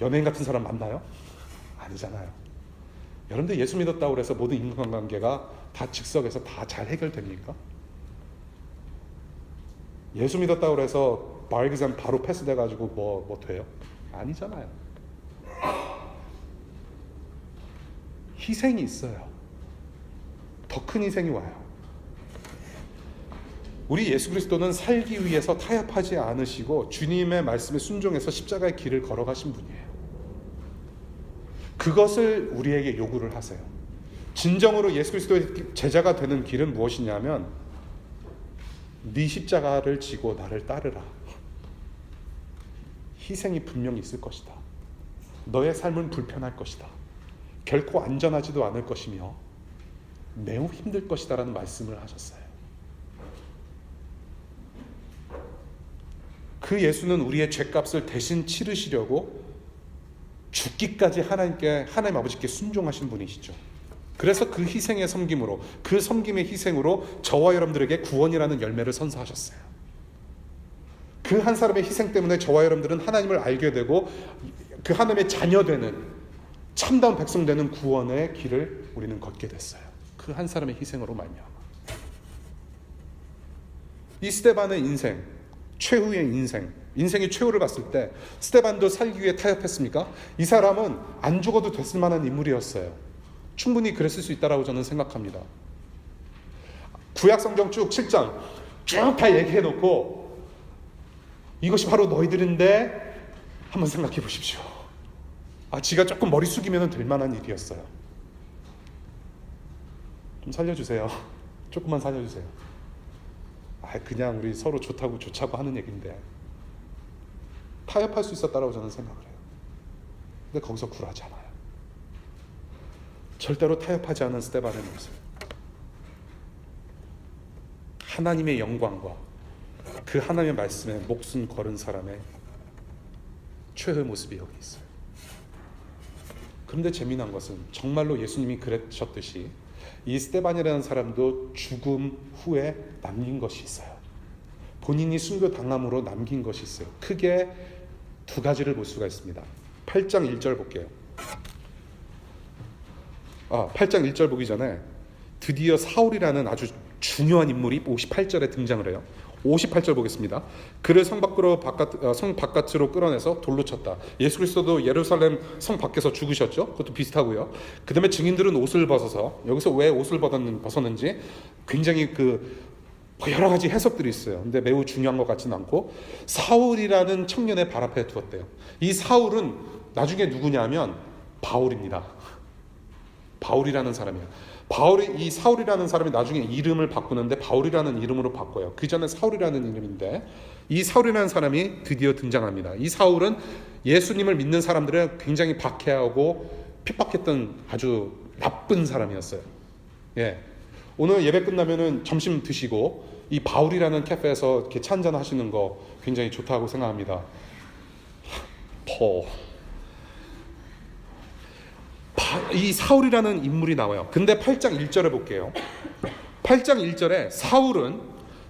연예인 같은 사람 만나요? 아니잖아요. 여러분들 예수 믿었다고 해서 모든 인간관계가 다 즉석에서 다 잘 해결됩니까? 예수 믿었다고 해서 bar exam 바로 패스돼가지고 뭐 돼요? 아니잖아요. 희생이 있어요. 더 큰 희생이 와요. 우리 예수 그리스도는 살기 위해서 타협하지 않으시고 주님의 말씀에 순종해서 십자가의 길을 걸어가신 분이에요. 그것을 우리에게 요구를 하세요. 진정으로 예수 그리스도의 제자가 되는 길은 무엇이냐면, 네 십자가를 지고 나를 따르라. 희생이 분명히 있을 것이다. 너의 삶은 불편할 것이다. 결코 안전하지도 않을 것이며 매우 힘들 것이다 라는 말씀을 하셨어요. 그 예수는 우리의 죄값을 대신 치르시려고 죽기까지 하나님 아버지께 순종하신 분이시죠. 그래서 그 희생의 섬김으로, 그 섬김의 희생으로 저와 여러분들에게 구원이라는 열매를 선사하셨어요. 그 한 사람의 희생 때문에 저와 여러분들은 하나님을 알게 되고 그 하나님의 자녀되는, 참다운 백성 되는 구원의 길을 우리는 걷게 됐어요. 그 한 사람의 희생으로 말미암아. 이 스데반의 인생, 최후의 인생의 최후를 봤을 때 스데반도 살기 위해 타협했습니까? 이 사람은 안 죽어도 됐을 만한 인물이었어요. 충분히 그랬을 수 있다라고 저는 생각합니다. 구약성경 쭉 7장 쭉 다 얘기해놓고 이것이 바로 너희들인데 한번 생각해 보십시오. 지가 조금 머리 숙이면 될 만한 일이었어요. 좀 살려주세요. 조금만 살려주세요. 그냥 우리 서로 좋자고 하는 얘기인데 타협할 수 있었다라고 저는 생각을 해요. 근데 거기서 굴하지 않아요. 절대로 타협하지 않은 스데반의 모습. 하나님의 영광과 그 하나님의 말씀에 목숨 걸은 사람의 최후의 모습이 여기 있어요. 그런데 재미난 것은 정말로 예수님이 그러셨듯이 이 스데반이라는 사람도 죽음 후에 남긴 것이 있어요. 본인이 순교당함으로 남긴 것이 있어요. 크게 두 가지를 볼 수가 있습니다. 8장 1절 볼게요. 8장 1절 보기 전에 드디어 사울이라는 아주 중요한 인물이 58절에 등장을 해요. 58절 보겠습니다. 그를 성 바깥으로 끌어내서 돌로 쳤다. 예수 그리스도도 예루살렘 성 밖에서 죽으셨죠. 그것도 비슷하고요. 그 다음에 증인들은 옷을 벗어서, 여기서 왜 옷을 벗었는지 굉장히 여러 가지 해석들이 있어요. 근데 매우 중요한 것 같지는 않고, 사울이라는 청년의 발 앞에 두었대요. 이 사울은 나중에 누구냐면 바울입니다. 바울이라는 사람이에요. 이 사울이라는 사람이 나중에 이름을 바꾸는데 바울이라는 이름으로 바꿔요. 그 전에 사울이라는 이름인데, 이 사울이라는 사람이 드디어 등장합니다. 이 사울은 예수님을 믿는 사람들을 굉장히 박해하고 핍박했던 아주 나쁜 사람이었어요. 예. 오늘 예배 끝나면은 점심 드시고 이 바울이라는 카페에서 이렇게 차 한잔 하시는 거 굉장히 좋다고 생각합니다. 이 사울이라는 인물이 나와요. 근데 8장 1절에 볼게요. 8장 1절에 사울은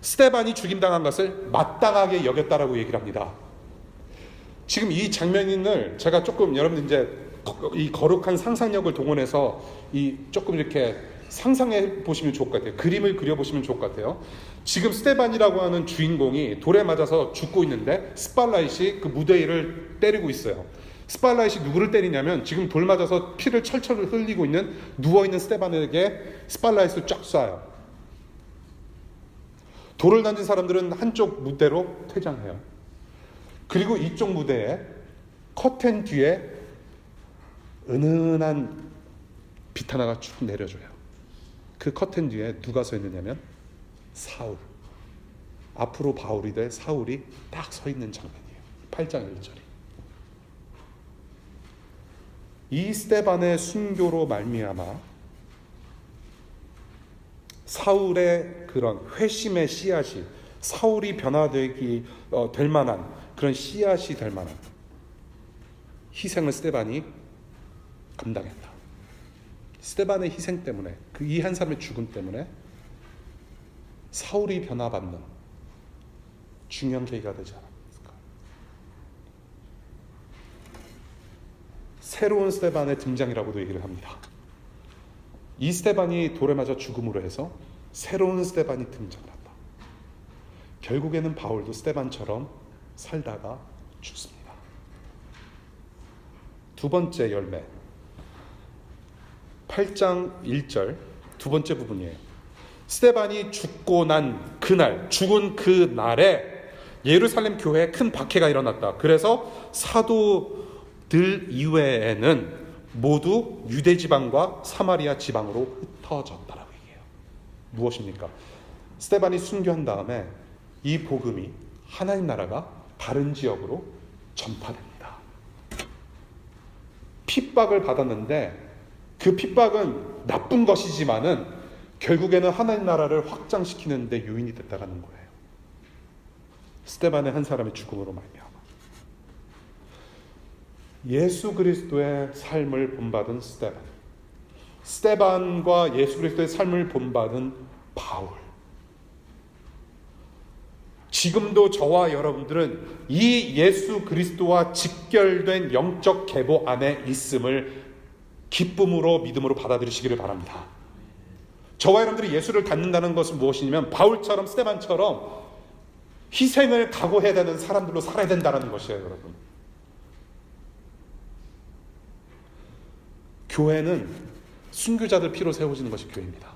스데반이 죽임당한 것을 마땅하게 여겼다라고 얘기를 합니다. 지금 이 장면을 제가 조금 여러분들 이제 이 거룩한 상상력을 동원해서 조금 이렇게 상상해 보시면 좋을 것 같아요. 그림을 그려보시면 좋을 것 같아요. 지금 스데반이라고 하는 주인공이 돌에 맞아서 죽고 있는데 스팔라잇이 그 무대 위를 때리고 있어요. 스팔라잇이 누구를 때리냐면 지금 돌 맞아서 피를 철철 흘리고 있는 누워있는 스데반에게 스팔라잇을 쫙 쏴요. 돌을 던진 사람들은 한쪽 무대로 퇴장해요. 그리고 이쪽 무대에 커튼 뒤에 은은한 빛 하나가 쭉 내려줘요. 그 커튼 뒤에 누가 서 있느냐면 사울. 앞으로 바울이 될 사울이 딱 서 있는 장면이에요. 8장 1절이. 이 스데반의 순교로 말미암아 사울의 그런 회심의 씨앗이, 사울이 변화되기 될 만한 그런 씨앗이 될 만한 희생을 스데반이 감당했다. 스데반의 희생 때문에, 이 한 사람의 죽음 때문에 사울이 변화받는 중요한 계기가 되지 않았을까. 새로운 스데반의 등장이라고도 얘기를 합니다. 이 스데반이 돌에 맞아 죽음으로 해서 새로운 스데반이 등장한다. 결국에는 바울도 스데반처럼 살다가 죽습니다. 두 번째 열매, 8장 1절 두 번째 부분이에요. 스데반이 죽고 난 그날, 죽은 그 날에 예루살렘 교회에 큰 박해가 일어났다. 그래서 사도들 이외에는 모두 유대 지방과 사마리아 지방으로 흩어졌다라고 얘기해요. 무엇입니까? 스데반이 순교한 다음에 이 복음이, 하나님 나라가 다른 지역으로 전파됩니다. 핍박을 받았는데 그 핍박은 나쁜 것이지만은 결국에는 하나님 나라를 확장시키는 데 요인이 됐다는 거예요. 스데반의 한 사람의 죽음으로 말미암아 예수 그리스도의 삶을 본받은 스데반, 스데반과 예수 그리스도의 삶을 본받은 바울, 지금도 저와 여러분들은 이 예수 그리스도와 직결된 영적 계보 안에 있음을 기쁨으로, 믿음으로 받아들이시기를 바랍니다. 저와 여러분들이 예수를 갖는다는 것은 무엇이냐면 바울처럼 스데반처럼 희생을 각오해야 되는 사람들로 살아야 된다는 것이에요. 여러분, 교회는 순교자들 피로 세워지는 것이 교회입니다.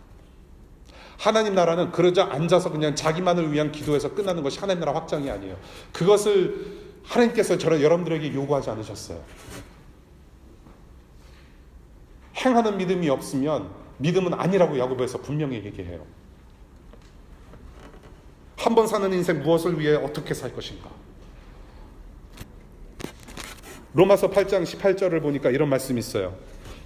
하나님 나라는 그러자 앉아서 그냥 자기만을 위한 기도에서 끝나는 것이 하나님 나라 확장이 아니에요. 그것을 하나님께서 여러분들에게 요구하지 않으셨어요. 행하는 믿음이 없으면 믿음은 아니라고 야고보에서 분명히 얘기해요. 한 번 사는 인생 무엇을 위해 어떻게 살 것인가? 로마서 8장 18절을 보니까 이런 말씀이 있어요.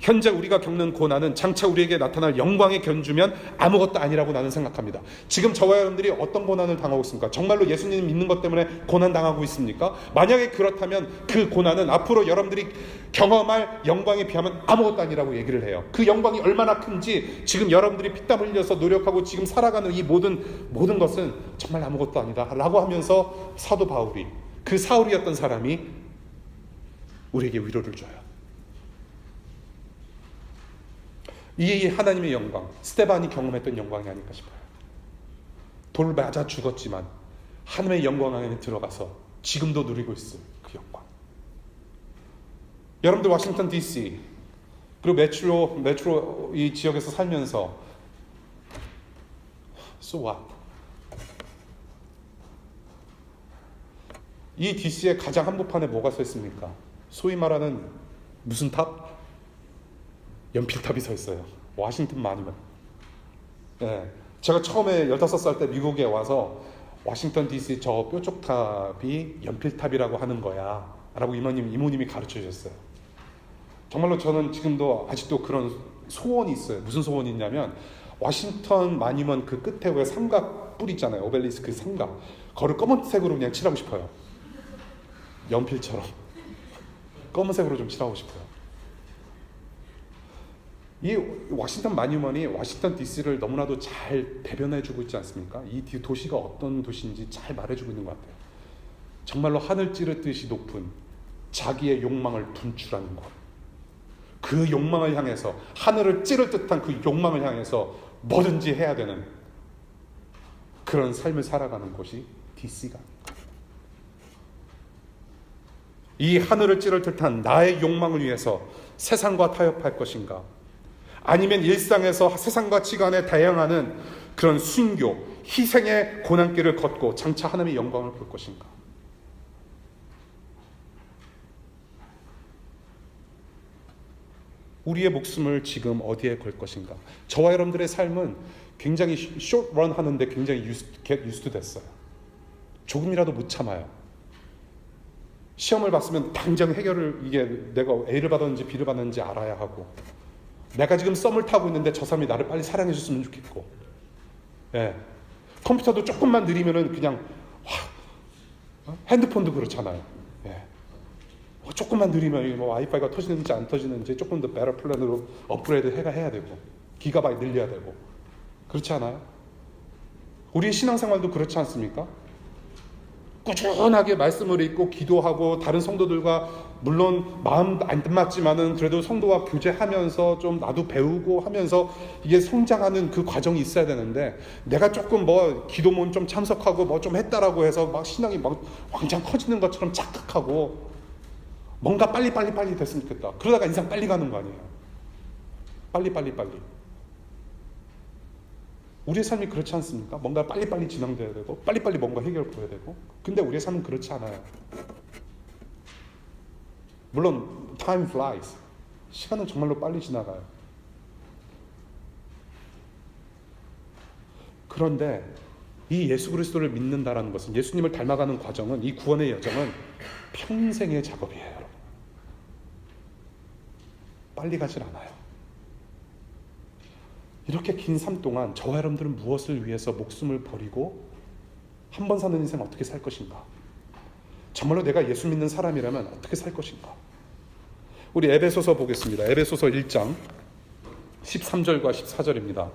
현재 우리가 겪는 고난은 장차 우리에게 나타날 영광에 견주면 아무것도 아니라고 나는 생각합니다. 지금 저와 여러분들이 어떤 고난을 당하고 있습니까? 정말로 예수님 믿는 것 때문에 고난 당하고 있습니까? 만약에 그렇다면 그 고난은 앞으로 여러분들이 경험할 영광에 비하면 아무것도 아니라고 얘기를 해요. 그 영광이 얼마나 큰지 지금 여러분들이 피땀 흘려서 노력하고 지금 살아가는 이 모든 것은 정말 아무것도 아니다 라고 하면서 사도 바울이, 그 사울이었던 사람이 우리에게 위로를 줘요. 이 하나님의 영광, 스데반이 경험했던 영광이 아닐까 싶어요. 돌 맞아 죽었지만 하나님의 영광 안에 들어가서 지금도 누리고 있을 그 영광. 여러분들 워싱턴 DC 그리고 메트로 이 지역에서 살면서 so what? 이 DC의 가장 한복판에 뭐가 서 있습니까? 소위 말하는 무슨 탑? 연필탑이 서 있어요. 워싱턴 마니먼. 네. 제가 처음에 15살 때 미국에 와서 워싱턴 DC 저 뾰족탑이 연필탑이라고 하는 거야 라고 이모님이 가르쳐 주셨어요. 정말로 저는 지금도 아직도 그런 소원이 있어요. 무슨 소원이 있냐면 워싱턴 마니먼 그 끝에 왜 삼각 뿔 있잖아요. 오벨리스크 삼각. 그거를 검은색으로 그냥 칠하고 싶어요. 연필처럼. 검은색으로 좀 칠하고 싶어요. 이 워싱턴 마니먼이 워싱턴 DC를 너무나도 잘 대변해주고 있지 않습니까? 이 도시가 어떤 도시인지 잘 말해주고 있는 것 같아요. 정말로 하늘 찌르듯이 높은 자기의 욕망을 분출하는 것. 그 욕망을 향해서, 하늘을 찌를 듯한 그 욕망을 향해서 뭐든지 해야 되는 그런 삶을 살아가는 곳이 DC가. 이 하늘을 찌를 듯한 나의 욕망을 위해서 세상과 타협할 것인가? 아니면 일상에서 세상과 치간에 다양한 그런 순교, 희생의 고난길을 걷고 장차 하나님의 영광을 볼 것인가? 우리의 목숨을 지금 어디에 걸 것인가? 저와 여러분들의 삶은 굉장히 숏런 하는데 굉장히 get used to 됐어요. 조금이라도 못 참아요. 시험을 봤으면 당장 해결을, 이게 내가 A를 받았는지 B를 받았는지 알아야 하고, 내가 지금 썸을 타고 있는데 저 사람이 나를 빨리 사랑해 줬으면 좋겠고, 예. 컴퓨터도 조금만 느리면은 그냥 핸드폰도 그렇잖아요. 예. 조금만 느리면 뭐 와이파이가 터지는지 안 터지는지 조금 더 베터 플랜으로 업그레이드 해야 되고, 기가바이트 늘려야 되고, 그렇지 않아요? 우리의 신앙생활도 그렇지 않습니까? 꾸준하게 말씀을 읽고 기도하고 다른 성도들과 물론 마음 안 맞지만은 그래도 성도와 교제하면서 좀 나도 배우고 하면서 이게 성장하는 그 과정이 있어야 되는데, 내가 조금 뭐 기도문 좀 참석하고 뭐 좀 했다라고 해서 막 신앙이 막 왕창 커지는 것처럼 착각하고 뭔가 빨리 됐으면 좋겠다. 그러다가 인생 빨리 가는 거 아니에요. 빨리. 우리의 삶이 그렇지 않습니까? 뭔가 빨리 진행돼야 되고 빨리 뭔가 해결을 보여야 되고. 근데 우리의 삶은 그렇지 않아요. 물론 time flies. 시간은 정말로 빨리 지나가요. 그런데 이 예수 그리스도를 믿는다라는 것은, 예수님을 닮아가는 과정은, 이 구원의 여정은 평생의 작업이에요. 여러분. 빨리 가질 않아요. 이렇게 긴 삶 동안 저와 여러분들은 무엇을 위해서 목숨을 버리고 한 번 사는 인생 어떻게 살 것인가? 정말로 내가 예수 믿는 사람이라면 어떻게 살 것인가? 우리 에베소서 보겠습니다. 에베소서 1장 13절과 14절입니다.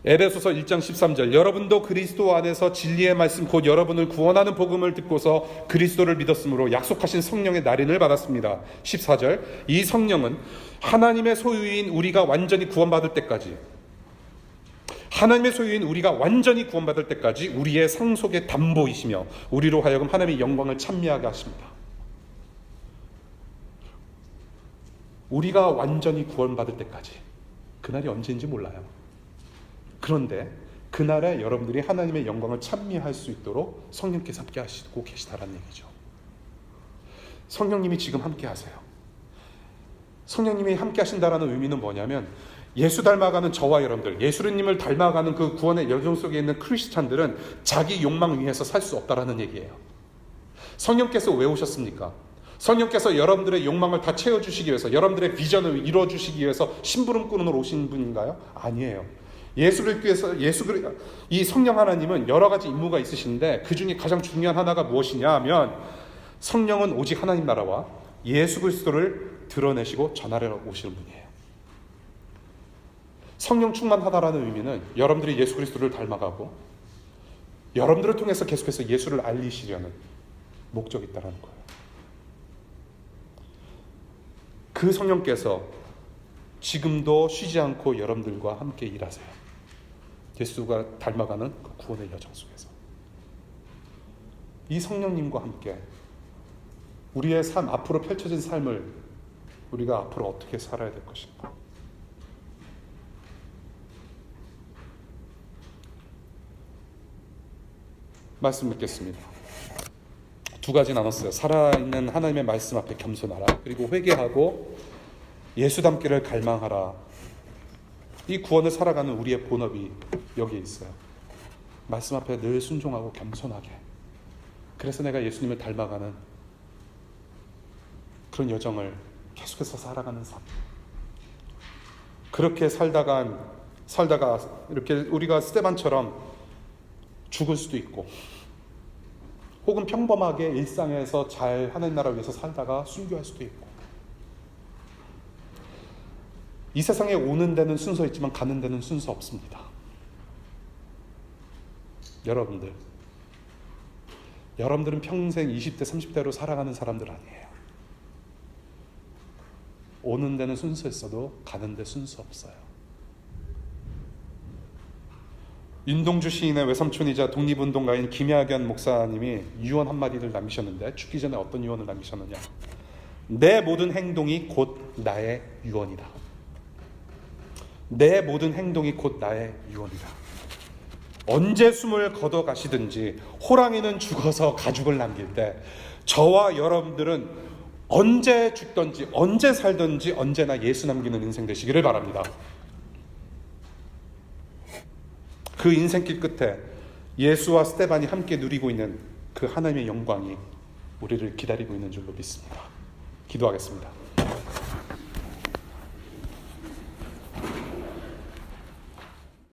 에베소서 1장 13절. 여러분도 그리스도 안에서 진리의 말씀 곧 여러분을 구원하는 복음을 듣고서 그리스도를 믿었으므로 약속하신 성령의 날인을 받았습니다. 14절. 이 성령은 하나님의 소유인 우리가 완전히 구원받을 때까지, 하나님의 소유인 우리가 완전히 구원받을 때까지 우리의 상속의 담보이시며 우리로 하여금 하나님의 영광을 찬미하게 하십니다. 우리가 완전히 구원받을 때까지, 그날이 언제인지 몰라요. 그런데 그날에 여러분들이 하나님의 영광을 찬미할 수 있도록 성령께서 함께 하시고 계시다라는 얘기죠. 성령님이 지금 함께 하세요. 성령님이 함께 하신다라는 의미는 뭐냐면, 예수 닮아가는 저와 여러분들, 예수님을 닮아가는 그 구원의 여정 속에 있는 크리스찬들은 자기 욕망 위해서 살 수 없다라는 얘기예요. 성령께서 왜 오셨습니까? 성령께서 여러분들의 욕망을 다 채워주시기 위해서, 여러분들의 비전을 이루어주시기 위해서 심부름꾼으로 오신 분인가요? 아니에요. 예수를 위해서, 이 성령 하나님은 여러 가지 임무가 있으신데 그 중에 가장 중요한 하나가 무엇이냐 하면, 성령은 오직 하나님 나라와 예수 그리스도를 드러내시고 전하려 오시는 분이에요. 성령 충만하다라는 의미는 여러분들이 예수 그리스도를 닮아가고 여러분들을 통해서 계속해서 예수를 알리시려는 목적이 있다는 거예요. 그 성령께서 지금도 쉬지 않고 여러분들과 함께 일하세요. 예수가 닮아가는 그 구원의 여정 속에서. 이 성령님과 함께 우리의 삶, 앞으로 펼쳐진 삶을 우리가 앞으로 어떻게 살아야 될 것인가. 말씀 맺겠습니다. 두 가지 나눴어요. 살아있는 하나님의 말씀 앞에 겸손하라, 그리고 회개하고 예수 닮기를 갈망하라. 이 구원을 살아가는 우리의 본업이 여기에 있어요. 말씀 앞에 늘 순종하고 겸손하게, 그래서 내가 예수님을 닮아가는 그런 여정을 계속해서 살아가는 삶. 그렇게 살다가 이렇게 우리가 스데반처럼 죽을 수도 있고, 혹은 평범하게 일상에서 잘 하나님 나라 위해서 살다가 순교할 수도 있고, 이 세상에 오는 데는 순서 있지만 가는 데는 순서 없습니다. 여러분들은 평생 20대 30대로 살아가는 사람들 아니에요. 오는 데는 순서 있어도 가는 데 순서 없어요. 윤동주 시인의 외삼촌이자 독립운동가인 김야견 목사님이 유언 한마디를 남기셨는데, 죽기 전에 어떤 유언을 남기셨느냐. 내 모든 행동이 곧 나의 유언이다. 내 모든 행동이 곧 나의 유언이다. 언제 숨을 걷어가시든지, 호랑이는 죽어서 가죽을 남길 때, 저와 여러분들은 언제 죽든지 언제 살든지 언제나 예수 남기는 인생 되시기를 바랍니다. 그 인생길 끝에 예수와 스데반이 함께 누리고 있는 그 하나님의 영광이 우리를 기다리고 있는 줄로 믿습니다. 기도하겠습니다.